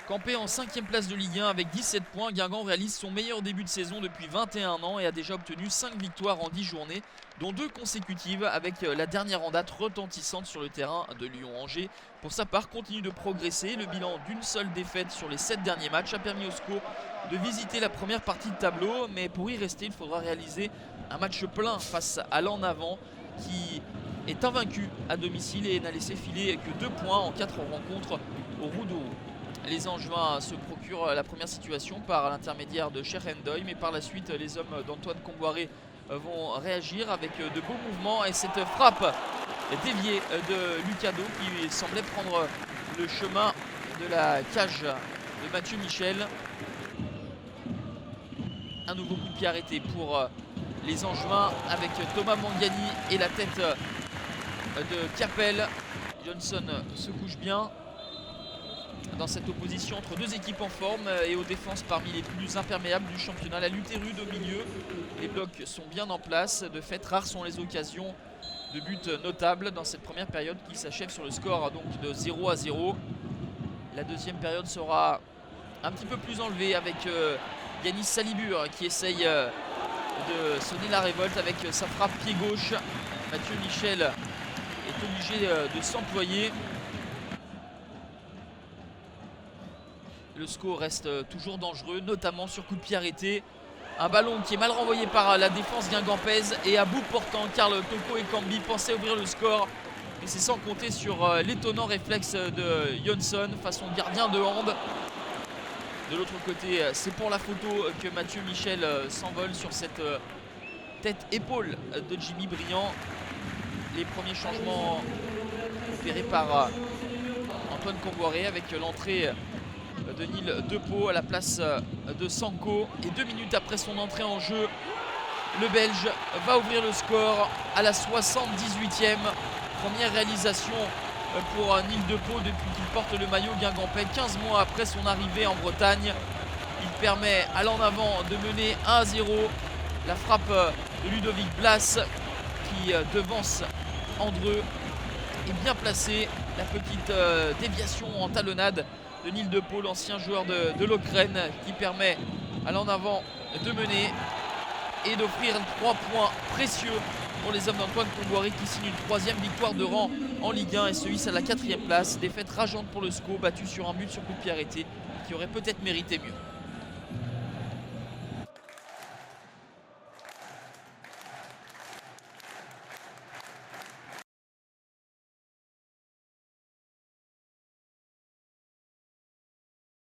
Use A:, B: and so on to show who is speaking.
A: Campé en 5e place de Ligue 1 avec 17 points, Guingamp réalise son meilleur début de saison depuis 21 ans et a déjà obtenu 5 victoires en 10 journées, dont 2 consécutives avec la dernière en date retentissante sur le terrain de Lyon-Angers. Pour sa part, continue de progresser. Le bilan d'une seule défaite sur les 7 derniers matchs a permis au SCO de visiter la première partie de tableau, mais pour y rester, il faudra réaliser un match plein face à l'En Avant qui est invaincu à domicile et n'a laissé filer que 2 points en 4 rencontres au Roux-d'Orou. Les Angevins se procurent la première situation par l'intermédiaire de Cheikh Ndoye, mais par la suite les hommes d'Antoine Comboiré vont réagir avec de beaux mouvements et cette frappe déviée de Lucado qui semblait prendre le chemin de la cage de Mathieu Michel. Un nouveau coup de pied arrêté pour les Angevins avec Thomas Mangani et la tête de Capel. Johnson se couche bien dans cette opposition entre deux équipes en forme et aux défenses parmi les plus imperméables du championnat. La lutte est rude au milieu, les blocs sont bien en place. De fait, rares sont les occasions de but notables dans cette première période qui s'achève sur le score donc de 0-0. La deuxième période sera un petit peu plus enlevée avec Yanis Salibur qui essaye de sonner la révolte avec sa frappe pied gauche. Mathieu Michel est obligé de s'employer. Le SCO reste toujours dangereux, notamment sur coup de pied arrêté. Un ballon qui est mal renvoyé par la défense guingampaise et à bout portant, Karl Toko Ekambi pensait ouvrir le score. Mais c'est sans compter sur l'étonnant réflexe de Johnson, façon gardien de hand. De l'autre côté, c'est pour la photo que Mathieu Michel s'envole sur cette tête-épaule de Jimmy Briand. Les premiers changements opérés par Antoine Comboiré avec l'entrée de Nil Depeau à la place de Sanko. Et 2 minutes après son entrée en jeu, le Belge va ouvrir le score à la 78e. Première réalisation pour Nil Depeau depuis qu'il porte le maillot guingampais 15 mois après son arrivée en Bretagne. Il permet à l'En Avant de mener 1-0. La frappe de Ludovic Blas qui devance Andreu est bien placée. La petite déviation en talonnade de Nil Depeau, l'ancien joueur de Lochrenne, qui permet à l'En Avant de mener et d'offrir 3 points précieux pour les hommes d'Antoine Comboiré qui signe une 3e victoire de rang en Ligue 1 et se hisse à la 4e place. Défaite rageante pour le SCO, battu sur un but sur coup de pied arrêté qui aurait peut-être mérité mieux.